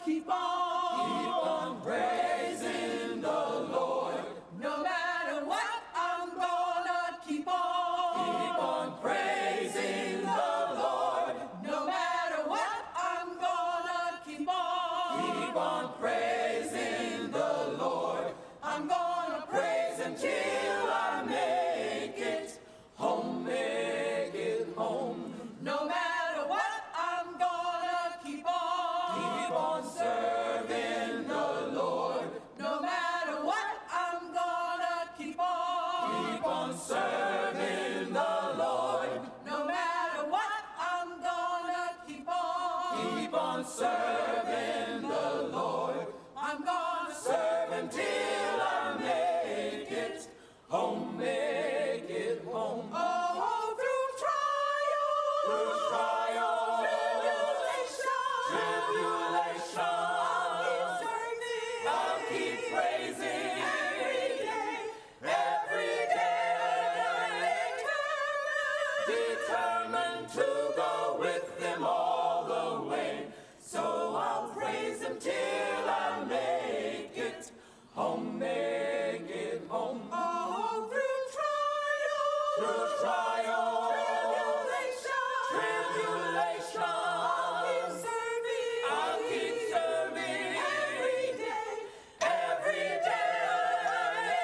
keep on praising the Lord. No matter what, I'm gonna keep on praising the Lord. No matter what, I'm gonna keep on praising the Lord. I'm gonna praise Him till I make it home, make it home. No matter what, I'm gonna keep on serving the Lord. No matter what, I'm gonna keep on serving the Lord. No matter what, I'm gonna keep on serving the Lord. I'm gonna serve Him till I make it home, make it home. Oh, through trial, tribulation, I'll keep praising every day, determined to go with Him all the way. So I'll praise Him till I make it home, make it home. Oh, through trial, tribulation, I'll keep serving every day,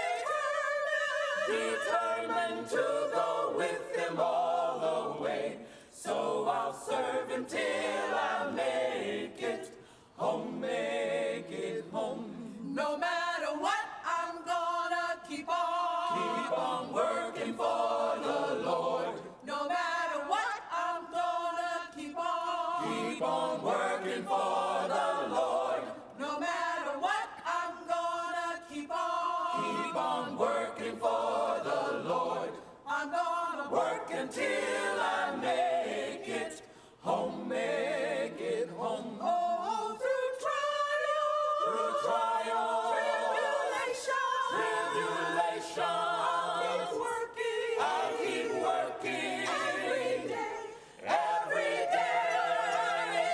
determined to go with Him all the way. So I'll serve Him till I make it home, make it home. No matter what, I'm gonna keep on working for the Lord. No matter what, I'm gonna keep on working for the Lord. No matter what, I'm gonna keep on working for the Lord. I'm gonna work until I make it home, make it home. Oh, through trial, tribulation, I'll keep working every day,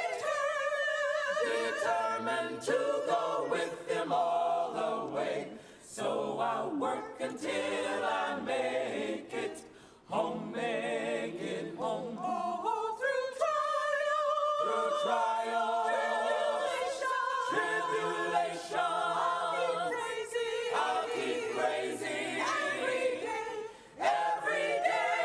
determined to go with Him all the way. So I'll work until I make it home, make it home. Oh, through trial, tribulation, I'll keep praising every day,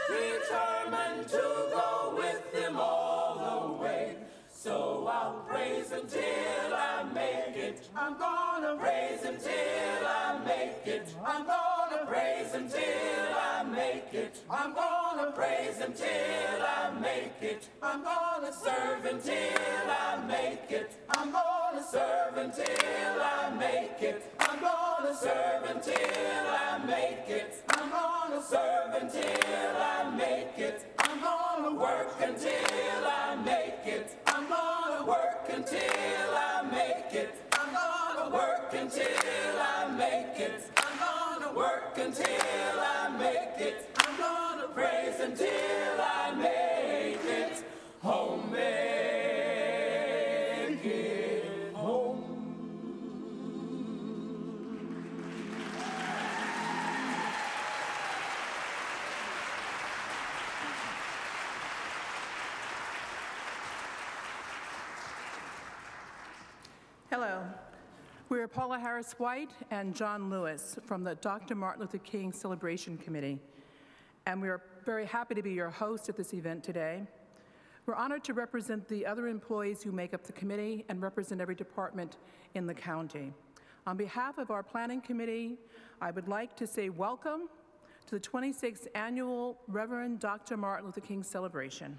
determined to go with Him all the way. So I'll praise Him till I make it. I'm gonna praise Him till I make it. I'm gonna praise Him till I make it. I'm gonna praise Him till I make it. I'm gonna serve Him till I make it. I'm gonna serve Him till I make it. I'm gonna serve Him till I make it. I'm gonna serve Him till I make it. I'm gonna work until I make it. I'm gonna work until I make it. I'm gonna work until I make it. I'm gonna work until I make it. I'm gonna praise until I make it home, make it home. Hello. We're Paula Harris-White and John Lewis from the Dr. Martin Luther King Celebration Committee, and we are very happy to be your host at this event today. We're honored to represent the other employees who make up the committee and represent every department in the county. On behalf of our planning committee, I would like to say welcome to the 26th Annual Reverend Dr. Martin Luther King Celebration.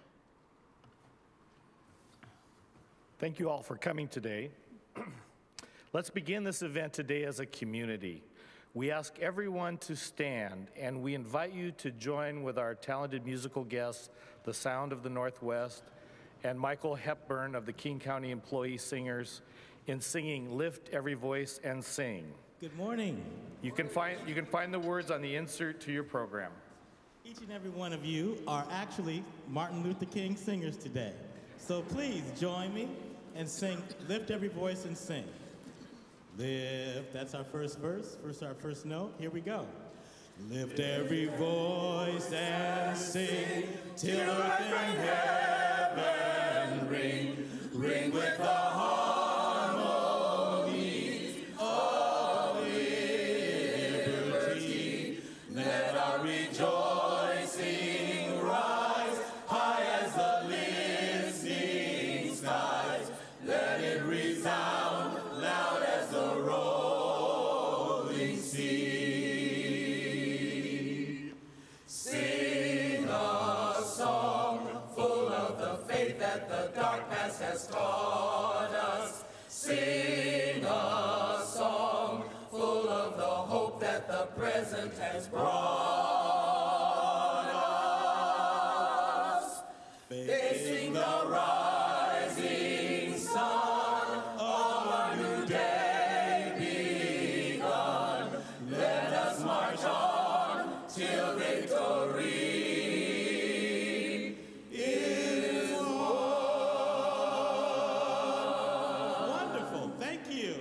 Thank you all for coming today. Let's begin this event today as a community. We ask everyone to stand, and we invite you to join with our talented musical guests, the Sound of the Northwest, and Michael Hepburn of the King County Employee Singers, in singing Lift Every Voice and Sing. Good morning. You can find the words on the insert to your program. Each and every one of you are actually Martin Luther King singers today. So please join me and sing, lift every voice and sing. Lift, that's our first verse, our first note. Here we go. Lift every voice and sing till earth and heaven ring, ring with the harmony of liberty. Let our rejoicing rise high as the listening skies. Let it resound loud as the rolling sea. Sing a song full of the faith that the dark past has taught us. Sing a song full of the hope that the present has brought us. Facing the rising sun of a new day begun, let us march on till victory is won. Wonderful, thank you.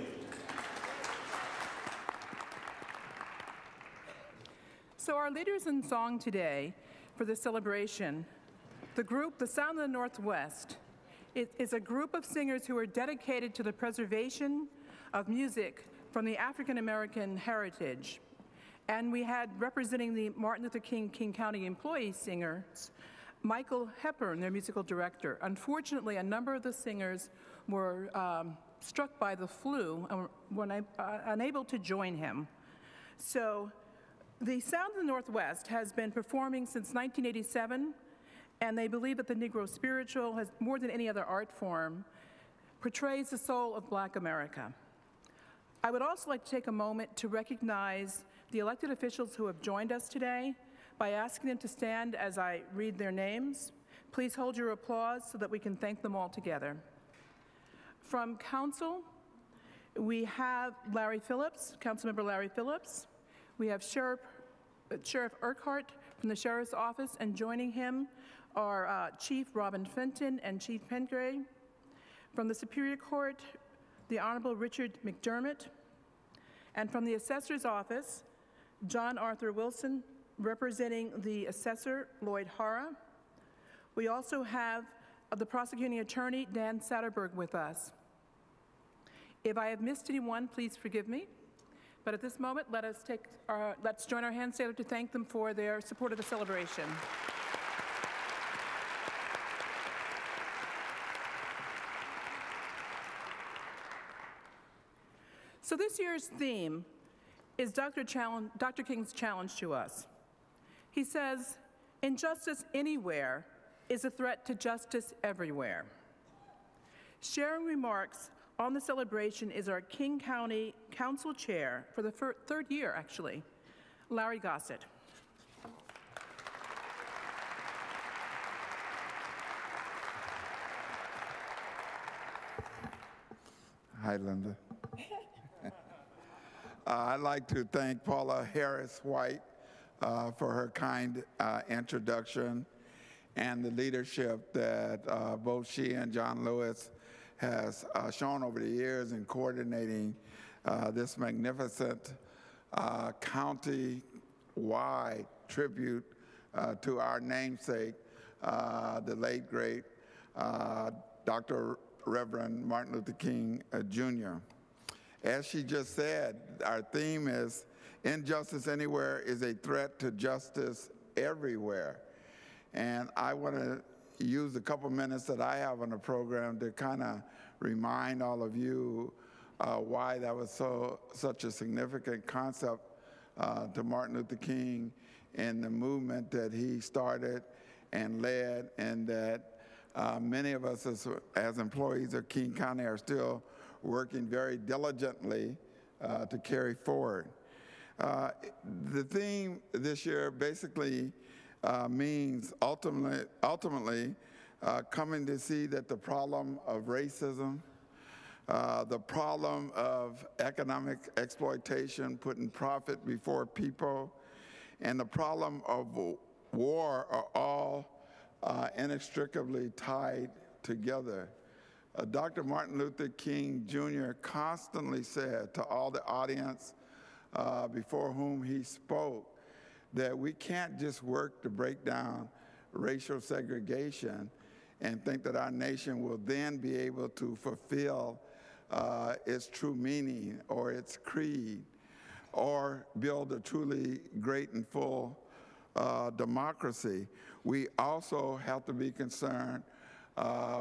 So our leaders in song today for the celebration, the group, the Sound of the Northwest, is a group of singers who are dedicated to the preservation of music from the African American heritage. And we had, representing the Martin Luther King County employee singers, Michael Hepburn, their musical director. Unfortunately, a number of the singers were struck by the flu and were unable to join him. So the Sound of the Northwest has been performing since 1987, and they believe that the Negro spiritual, has, more than any other art form, portrays the soul of Black America. I would also like to take a moment to recognize the elected officials who have joined us today by asking them to stand as I read their names. Please hold your applause so that we can thank them all together. From Council, we have Larry Phillips, Councilmember Larry Phillips. We have Sheriff Urquhart from the Sheriff's Office, and joining him are Chief Robin Fenton and Chief Pengray. From the Superior Court, the Honorable Richard McDermott. And from the Assessor's Office, John Arthur Wilson, representing the Assessor Lloyd Hara. We also have the Prosecuting Attorney, Dan Satterberg, with us. If I have missed anyone, please forgive me. But at this moment, let's join our hands together to thank them for their support of the celebration. So this year's theme is Dr. King's challenge to us. He says, injustice anywhere is a threat to justice everywhere. Sharing remarks on the celebration is our King County Council Chair for the third year, actually, Larry Gossett. Hi, Linda. I'd like to thank Paula Harris White for her kind introduction and the leadership that both she and John Lewis has shown over the years in coordinating this magnificent county-wide tribute to our namesake, the late, great Dr. Reverend Martin Luther King, Jr. As she just said, our theme is injustice anywhere is a threat to justice everywhere. And I want to use a couple minutes that I have on the program to kind of remind all of you why that was such a significant concept to Martin Luther King and the movement that he started and led, and that many of us as employees of King County are still working very diligently to carry forward. The theme this year basically means ultimately coming to see that the problem of racism, the problem of economic exploitation, putting profit before people, and the problem of war are all inextricably tied together. Dr. Martin Luther King Jr. constantly said to all the audience before whom he spoke that we can't just work to break down racial segregation and think that our nation will then be able to fulfill its true meaning or its creed or build a truly great and full democracy. We also have to be concerned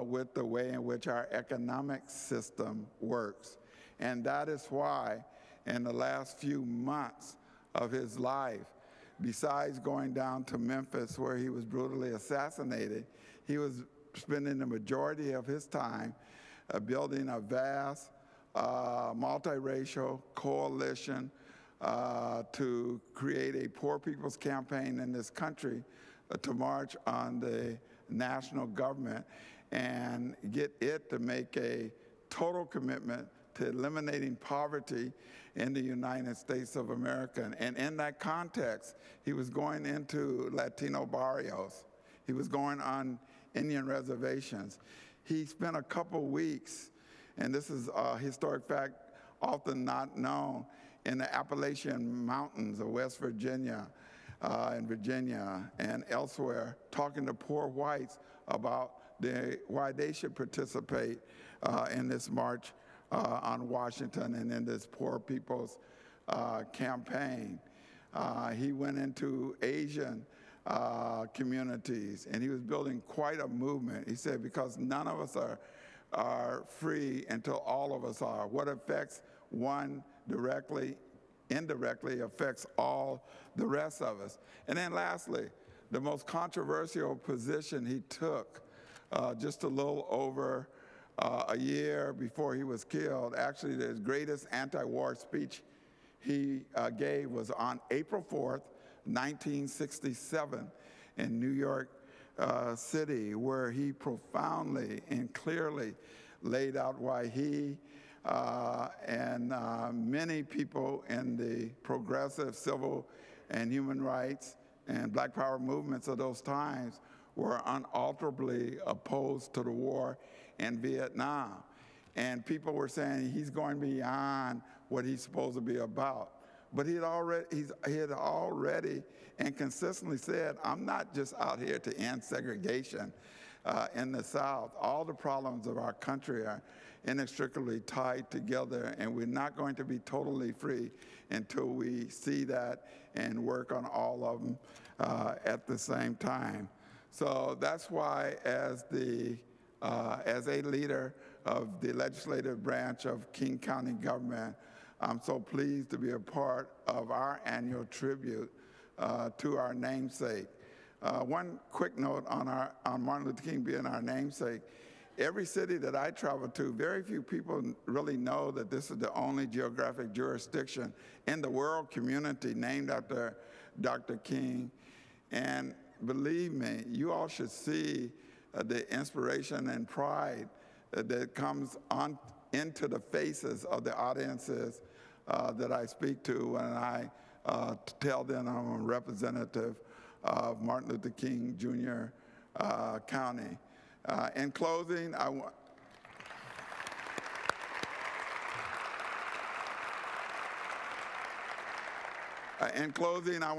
with the way in which our economic system works. And that is why in the last few months of his life, besides going down to Memphis where he was brutally assassinated, he was spending the majority of his time building a vast multiracial coalition to create a poor people's campaign in this country to march on the national government and get it to make a total commitment to eliminating poverty in the United States of America. And in that context, he was going into Latino barrios. He was going on Indian reservations. He spent a couple weeks, and this is a historic fact often not known, in the Appalachian Mountains of West Virginia and Virginia and elsewhere, talking to poor whites about why they should participate in this march on Washington and in this poor people's campaign. He went into Asian communities, and he was building quite a movement. He said, because none of us are free until all of us are. What affects one directly, indirectly affects all the rest of us. And then lastly, the most controversial position he took just a little over a year before he was killed, actually his greatest anti-war speech he gave was on April 4th, 1967 in New York City, where he profoundly and clearly laid out why he and many people in the progressive civil and human rights and Black Power movements of those times were unalterably opposed to the war in Vietnam. And people were saying he's going beyond what he's supposed to be about. But he had already and consistently said, I'm not just out here to end segregation in the South. All the problems of our country are inextricably tied together, and we're not going to be totally free until we see that and work on all of them at the same time. So that's why, as a leader of the legislative branch of King County government, I'm so pleased to be a part of our annual tribute to our namesake. One quick note on Martin Luther King being our namesake. Every city that I travel to, very few people really know that this is the only geographic jurisdiction in the world community named after Dr. King. And believe me, you all should see the inspiration and pride that comes into the faces of the audiences that I speak to when I tell them I'm a representative of Martin Luther King Jr. County. In closing, I want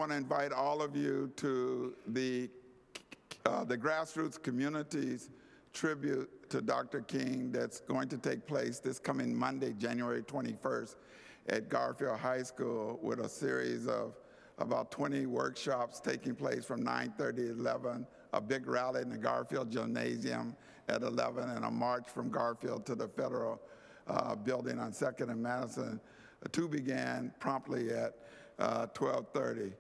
to invite all of you to the grassroots communities tribute to Dr. King that's going to take place this coming Monday, January 21st at Garfield High School, with a series of about 20 workshops taking place from 9:30 to 11, a big rally in the Garfield Gymnasium at 11, and a march from Garfield to the Federal Building on 2nd and Madison to begin promptly at 12:30.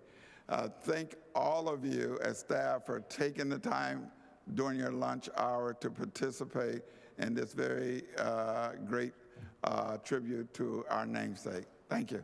Thank all of you as staff for taking the time during your lunch hour to participate in this very great tribute to our namesake. Thank you.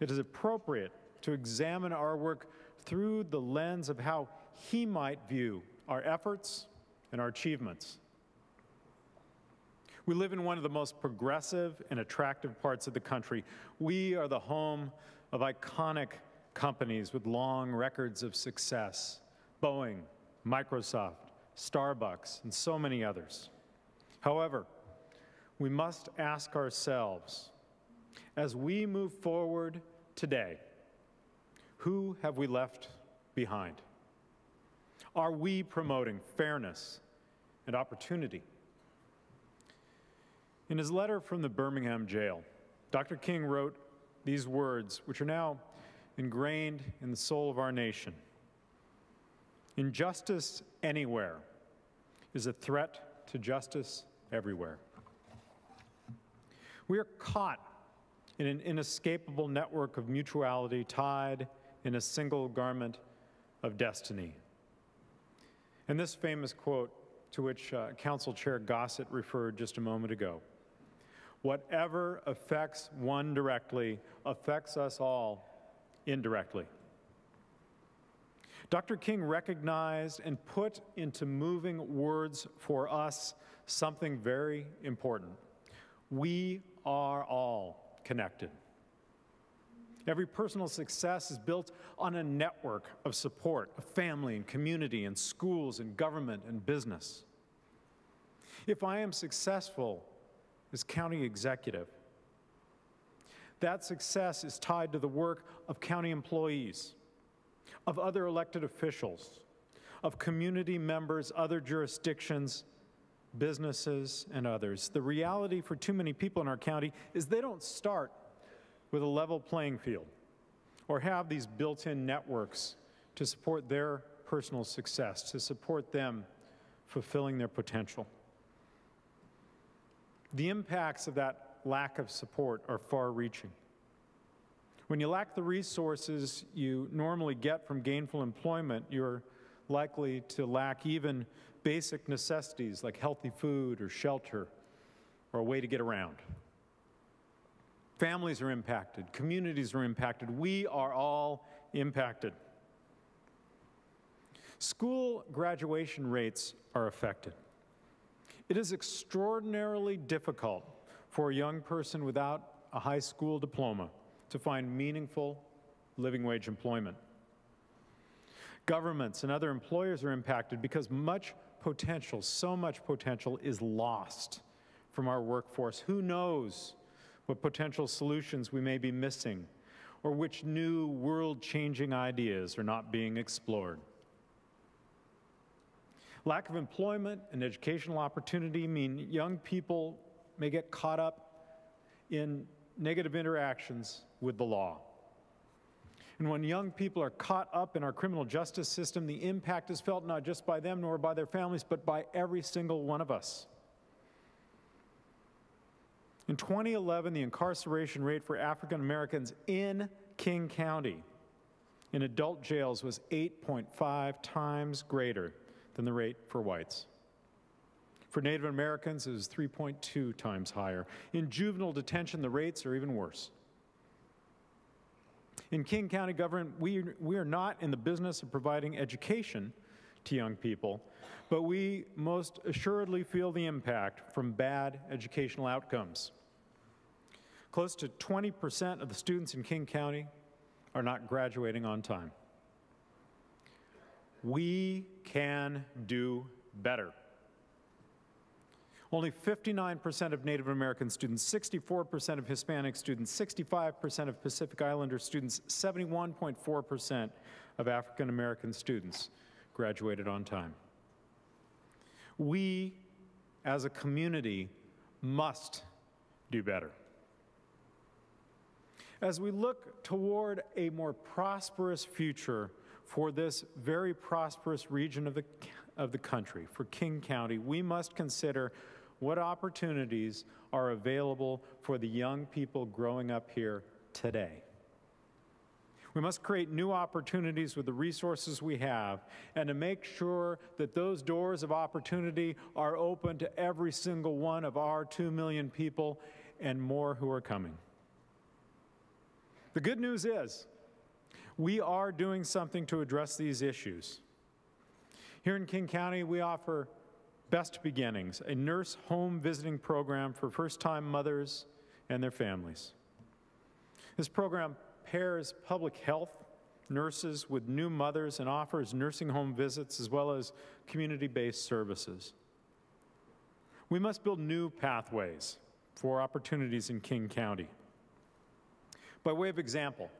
it is appropriate to examine our work through the lens of how he might view our efforts and our achievements. We live in one of the most progressive and attractive parts of the country. We are the home of iconic companies with long records of success: Boeing, Microsoft, Starbucks, and so many others. However, we must ask ourselves, as we move forward today, who have we left behind? Are we promoting fairness and opportunity? In his letter from the Birmingham jail, Dr. King wrote these words, which are now ingrained in the soul of our nation. Injustice anywhere is a threat to justice everywhere. We are caught in an inescapable network of mutuality tied in a single garment of destiny. And this famous quote, to which Council Chair Gossett referred just a moment ago: "Whatever affects one directly affects us all indirectly." Dr. King recognized and put into moving words for us something very important. We are all connected. Every personal success is built on a network of support, of family and community and schools and government and business. If I am successful as county executive, that success is tied to the work of county employees, of other elected officials, of community members, other jurisdictions, businesses, and others. The reality for too many people in our county is they don't start with a level playing field or have these built-in networks to support their personal success, to support them fulfilling their potential. The impacts of that lack of support are far-reaching. When you lack the resources you normally get from gainful employment, you're likely to lack even basic necessities like healthy food or shelter or a way to get around. Families are impacted, communities are impacted, we are all impacted. School graduation rates are affected. It is extraordinarily difficult for a young person without a high school diploma to find meaningful living wage employment. Governments and other employers are impacted because much potential, so much potential, is lost from our workforce. Who knows what potential solutions we may be missing, or which new world-changing ideas are not being explored. Lack of employment and educational opportunity mean young people may get caught up in negative interactions with the law. And when young people are caught up in our criminal justice system, the impact is felt not just by them nor by their families, but by every single one of us. In 2011, the incarceration rate for African Americans in King County in adult jails was 8.5 times greater than the rate for whites. For Native Americans, it was 3.2 times higher. In juvenile detention, the rates are even worse. In King County government, we are not in the business of providing education to young people, but we most assuredly feel the impact from bad educational outcomes. Close to 20% of the students in King County are not graduating on time. We can do better. Only 59% of Native American students, 64% of Hispanic students, 65% of Pacific Islander students, 71.4% of African American students graduated on time. We, as a community, must do better. As we look toward a more prosperous future for this very prosperous region of the country, for King County, we must consider what opportunities are available for the young people growing up here today. We must create new opportunities with the resources we have, and to make sure that those doors of opportunity are open to every single one of our 2 million people and more who are coming. The good news is we are doing something to address these issues. Here in King County, we offer Best Beginnings, a nurse home visiting program for first-time mothers and their families. This program pairs public health nurses with new mothers and offers nursing home visits as well as community-based services. We must build new pathways for opportunities in King County. By way of example,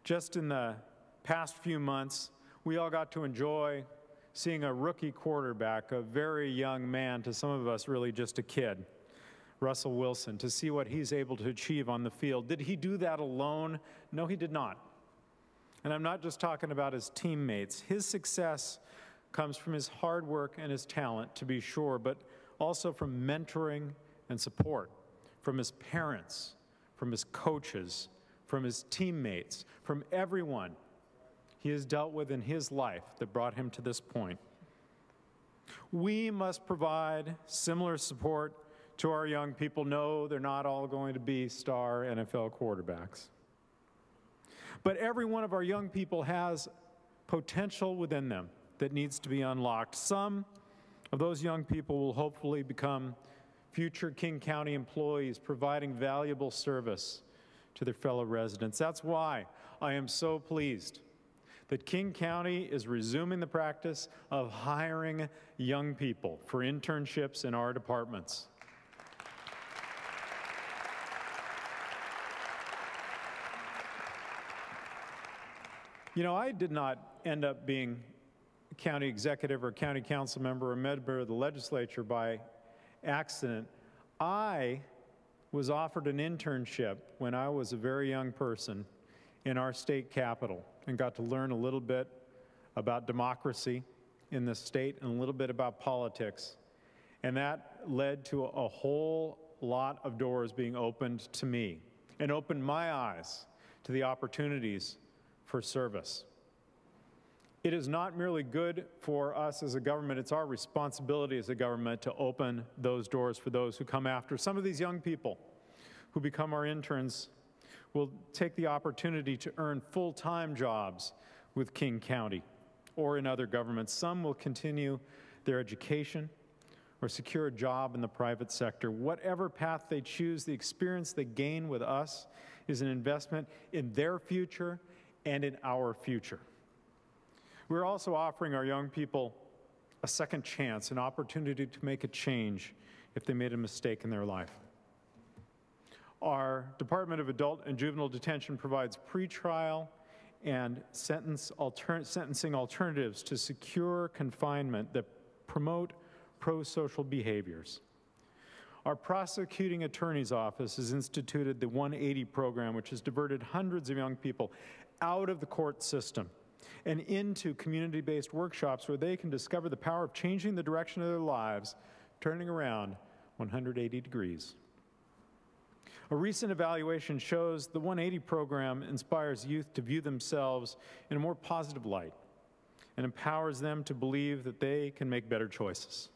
just in the past few months, we all got to enjoy seeing a rookie quarterback, a very young man, to some of us really just a kid, Russell Wilson, to see what he's able to achieve on the field. Did he do that alone? No, he did not. And I'm not just talking about his teammates. His success comes from his hard work and his talent, to be sure, but also from mentoring and support from his parents, from his coaches, from his teammates, from everyone he has dealt with in his life that brought him to this point. We must provide similar support to our young people. No, they're not all going to be star NFL quarterbacks. But every one of our young people has potential within them that needs to be unlocked. Some of those young people will hopefully become future King County employees, providing valuable service to their fellow residents. That's why I am so pleased that King County is resuming the practice of hiring young people for internships in our departments. You know, I did not end up being a county executive or county council member or a member of the legislature by accident. I was offered an internship when I was a very young person in our state capitol and got to learn a little bit about democracy in the state and a little bit about politics. And that led to a whole lot of doors being opened to me and opened my eyes to the opportunities for service. It is not merely good for us as a government, it's our responsibility as a government to open those doors for those who come after. Some of these young people who become our interns will take the opportunity to earn full-time jobs with King County or in other governments. Some will continue their education or secure a job in the private sector. Whatever path they choose, the experience they gain with us is an investment in their future and in our future. We're also offering our young people a second chance, an opportunity to make a change if they made a mistake in their life. Our Department of Adult and Juvenile Detention provides pretrial and sentencing alternatives to secure confinement that promote pro-social behaviors. Our prosecuting attorney's office has instituted the 180 program, which has diverted hundreds of young people out of the court system and into community-based workshops where they can discover the power of changing the direction of their lives, turning around 180 degrees. A recent evaluation shows the 180 program inspires youth to view themselves in a more positive light and empowers them to believe that they can make better choices.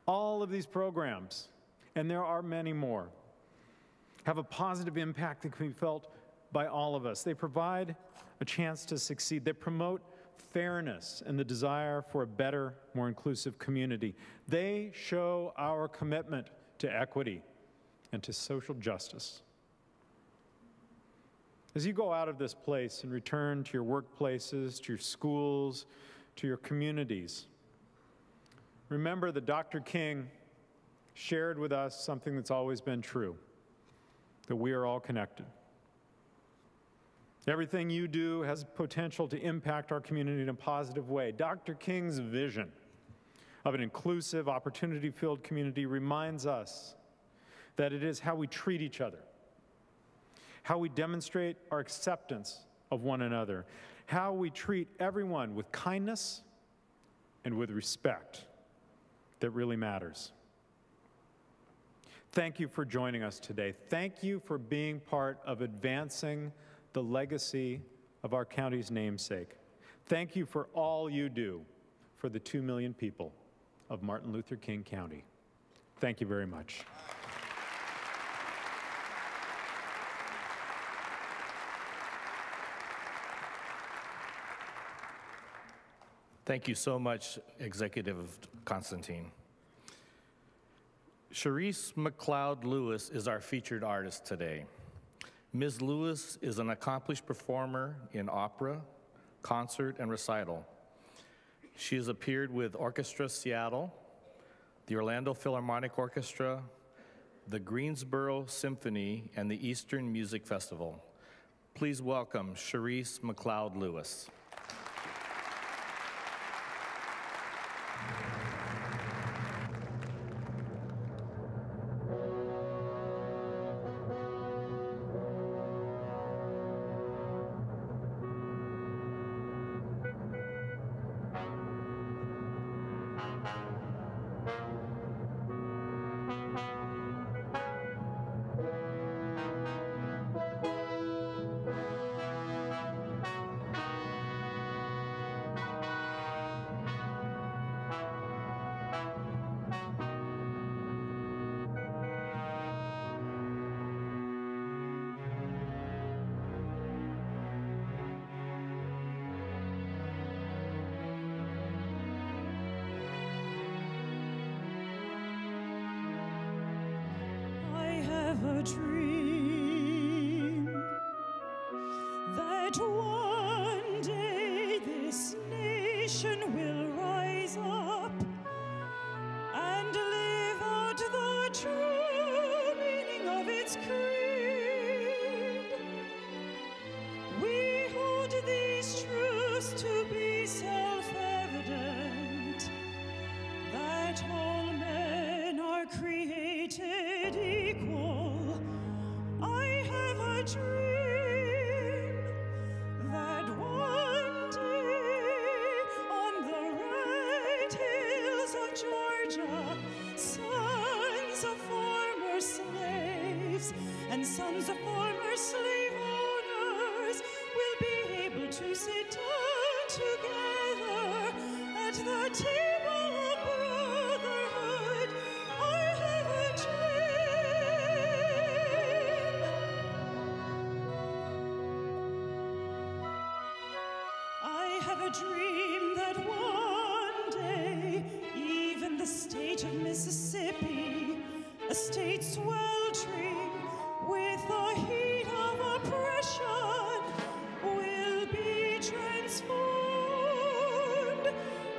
All of these programs, and there are many more, have a positive impact that can be felt by all of us. They provide a chance to succeed. They promote fairness and the desire for a better, more inclusive community. They show our commitment to equity and to social justice. As you go out of this place and return to your workplaces, to your schools, to your communities, remember that Dr. King shared with us something that's always been true, that we are all connected. Everything you do has potential to impact our community in a positive way. Dr. King's vision of an inclusive, opportunity-filled community reminds us that it is how we treat each other, how we demonstrate our acceptance of one another, how we treat everyone with kindness and with respect that really matters. Thank you for joining us today. Thank you for being part of advancing the legacy of our county's namesake. Thank you for all you do for the 2 million people of Martin Luther King County. Thank you very much. Thank you so much, Executive Constantine. Sharice McLeod Lewis is our featured artist today. Ms. Lewis is an accomplished performer in opera, concert, and recital. She has appeared with Orchestra Seattle, the Orlando Philharmonic Orchestra, the Greensboro Symphony, and the Eastern Music Festival. Please welcome Sharice McLeod Lewis. A dream that one day this nation will rise up and live out the true meaning of its creed. We hold these truths to be self-evident, that all men are created equal. Dream that one day on the red hills of Georgia, sons of former slaves and sons of former slave owners will be able to sit down together at the table of brotherhood. I have a dream that one day, even the state of Mississippi, a state sweltering with the heat of oppression, will be transformed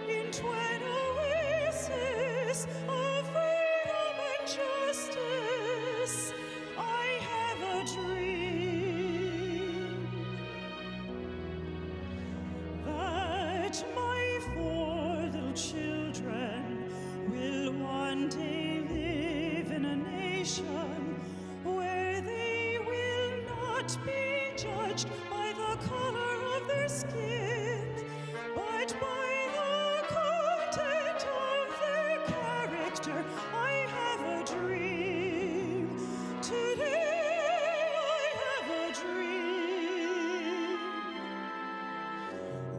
into an oasis of freedom and justice. I have a dream that my 4 little children will one day live in a nation where they will not be judged by the color of their skin, but by the content of their character. I have a dream. Today I have a dream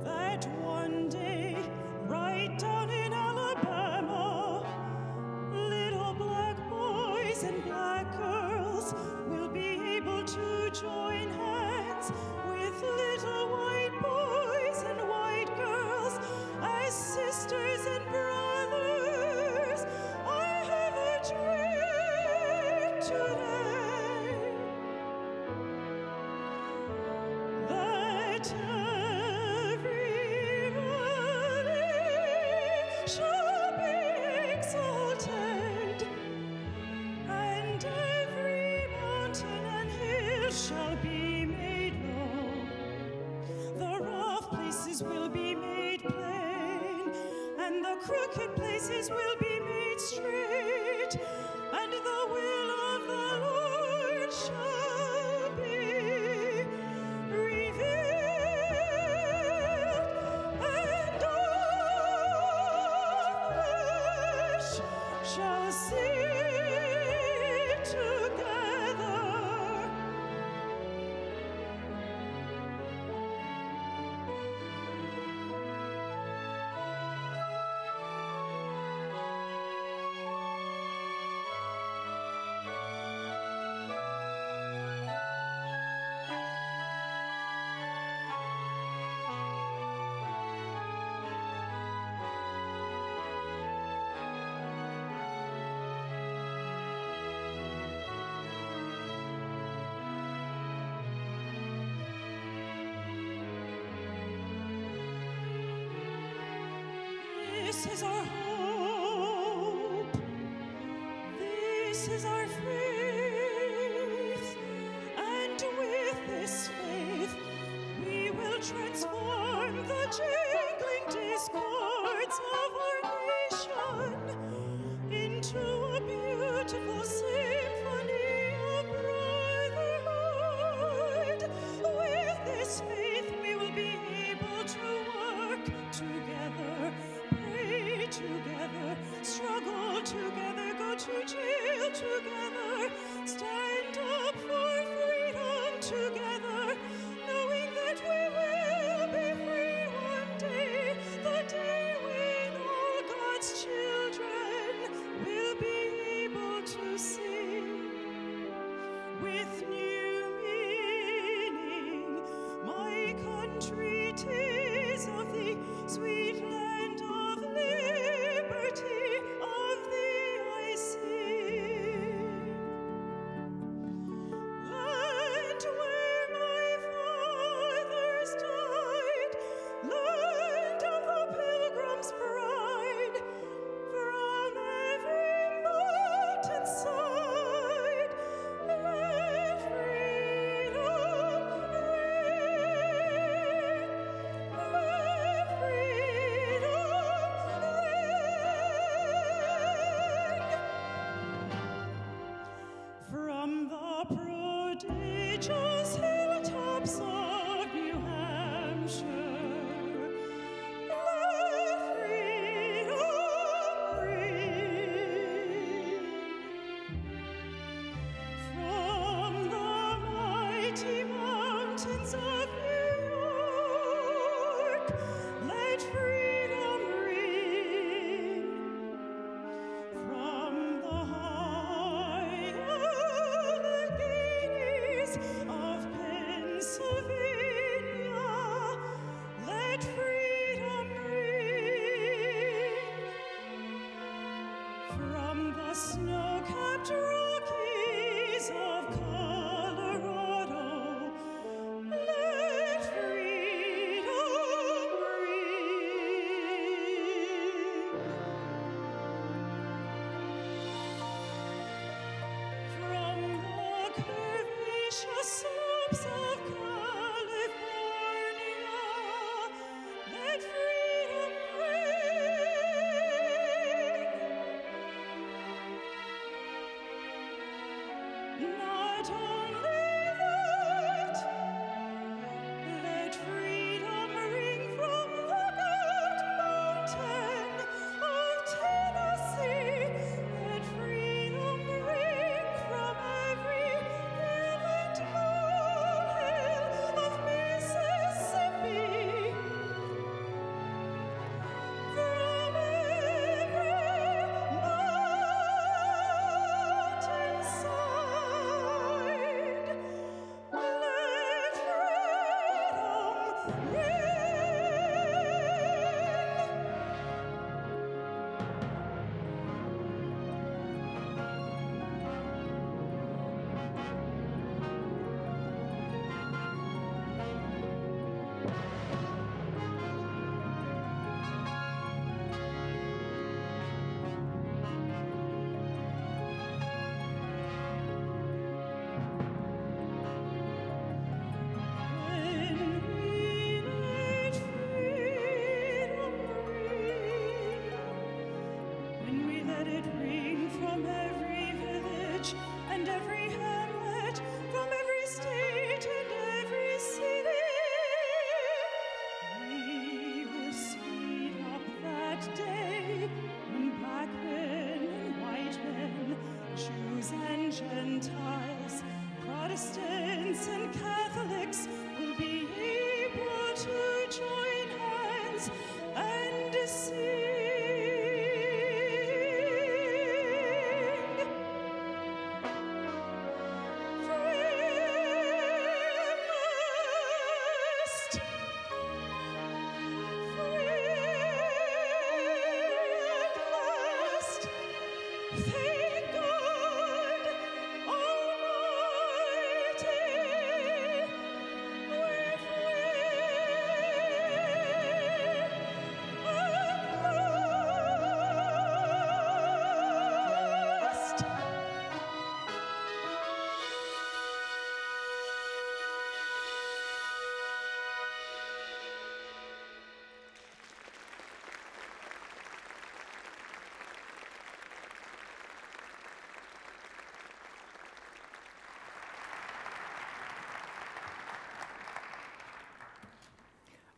that one day, right down in Alabama, little black boys and black girls will be able to join hands with little white boys and white girls as sisters and brothers. I have a dream today that every valley shall be exalted, and every mountain and hill shall be made low. The rough places will be made plain, and the crooked places will be made straight, and the will of the Lord shall be revealed, and all flesh shall see together. is our faith, and with this faith we will transform the jangling discords of our nation into a beautiful symphony of brotherhood. With this faith we will be able to work together, pray together, struggle together, go to jail together, stand up for freedom together, knowing that we will be free one day, the day when all God's children will be able to sing with new meaning. My country, 'tis of thee, sweet land of liberty, of thee I sing. Land where my fathers died, land of the Pilgrim's pride, from every mountain side, let freedom reign, let freedom reign. From the prodigious hilltops of New Hampshire, let freedom ring. From the mighty mountains of New York, let freedom ring. From the high Alleghenies of Pennsylvania,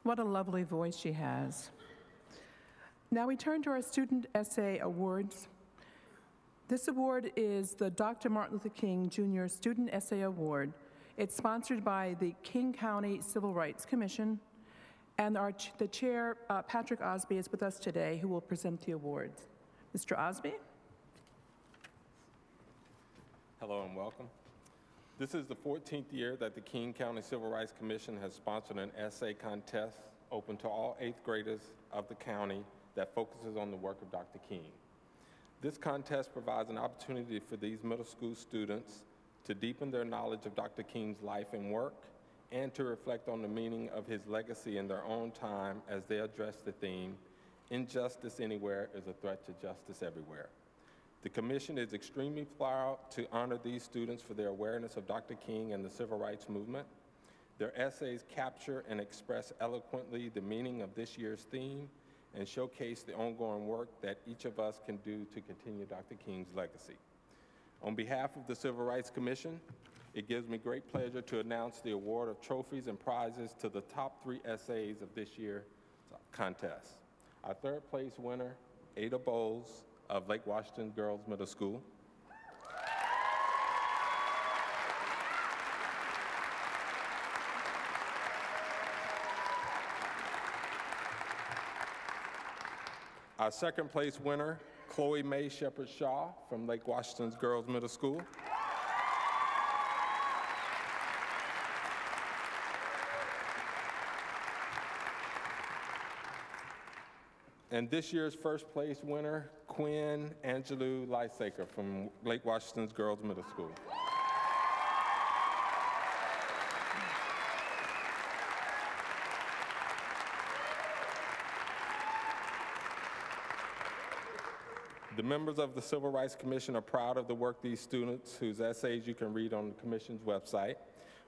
What a lovely voice she has. Now we turn to our Student Essay Awards. This award is the Dr. Martin Luther King Jr. Student Essay Award. It's sponsored by the King County Civil Rights Commission, and the chair, Patrick Osby, is with us today, who will present the awards. Mr. Osby? Hello and welcome. This is the 14th year that the King County Civil Rights Commission has sponsored an essay contest open to all 8th graders of the county that focuses on the work of Dr. King. This contest provides an opportunity for these middle school students to deepen their knowledge of Dr. King's life and work, and to reflect on the meaning of his legacy in their own time as they address the theme, "Injustice Anywhere is a Threat to Justice Everywhere." The Commission is extremely proud to honor these students for their awareness of Dr. King and the Civil Rights Movement. Their essays capture and express eloquently the meaning of this year's theme and showcase the ongoing work that each of us can do to continue Dr. King's legacy. On behalf of the Civil Rights Commission, it gives me great pleasure to announce the award of trophies and prizes to the top 3 essays of this year's contest. Our 3rd place winner, Ada Bowles of Lake Washington Girls Middle School. Our 2nd place winner, Chloe Mae Shepherd Shaw from Lake Washington's Girls Middle School. And this year's 1st place winner, Quinn Angelou Lysaker from Lake Washington's Girls Middle School. The members of the Civil Rights Commission are proud of the work these students, whose essays you can read on the Commission's website.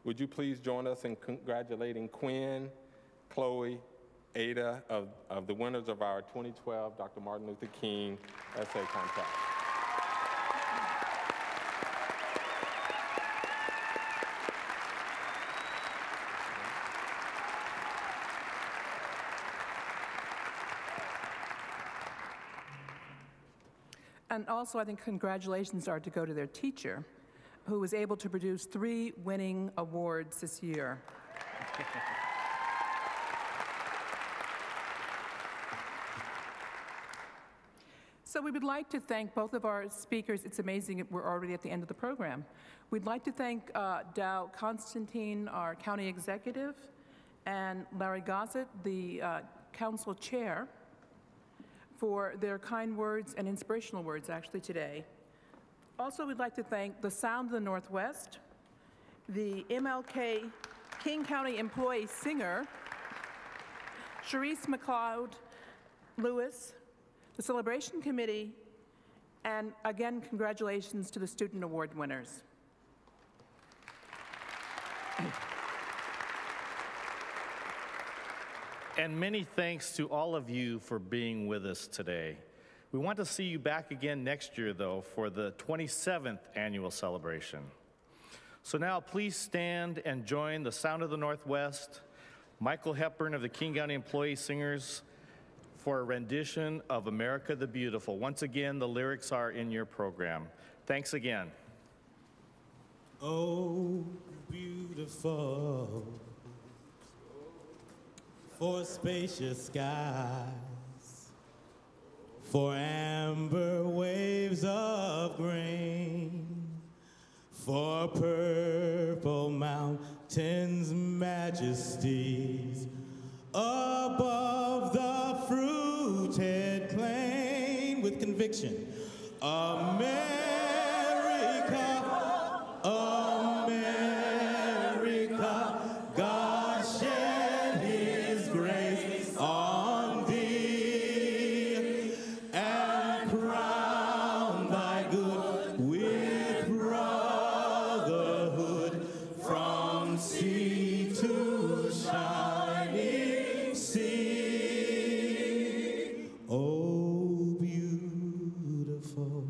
Would you please join us in congratulating Quinn, Chloe, Ada of the winners of our 2012 Dr. Martin Luther King Essay Contest. And also, I think congratulations are to go to their teacher, who was able to produce 3 winning awards this year. So we would like to thank both of our speakers. It's amazing we're already at the end of the program. We'd like to thank Dow Constantine, our county executive, and Larry Gossett, the council chair, for their kind words and inspirational words actually today. Also, we'd like to thank the Sound of the Northwest, the MLK King County employee singer, Sharice McLeod Lewis, the Celebration Committee, and again, congratulations to the student award winners. And many thanks to all of you for being with us today. We want to see you back again next year, though, for the 27th annual celebration. So now please stand and join the Sound of the Northwest, Michael Hepburn of the King County Employee Singers, for a rendition of America the Beautiful. Once again, the lyrics are in your program. Thanks again. Oh, beautiful, for spacious skies, for amber waves of grain, for purple mountains' majesties, above the fruited plain, with conviction, America, America, God shed his grace on thee, and crown thy good with brotherhood from sea to shining sea. Oh, beautiful,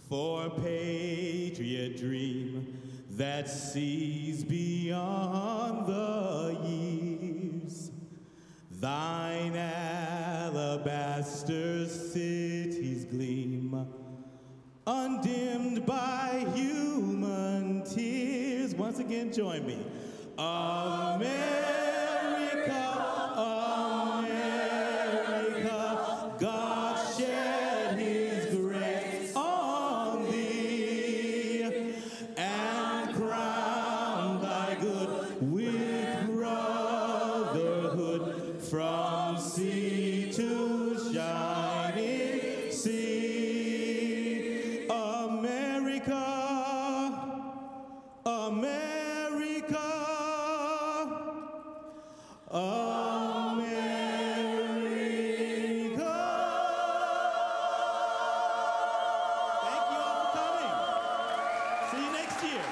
for patriot dream that sees beyond the years, Thine alabaster cities gleam, undimmed by human tears. Once again, join me. America, America, God shed his grace on thee, and crown thy good with brotherhood from sea to shining sea. America, America, America. Thank you all for coming. See you next year.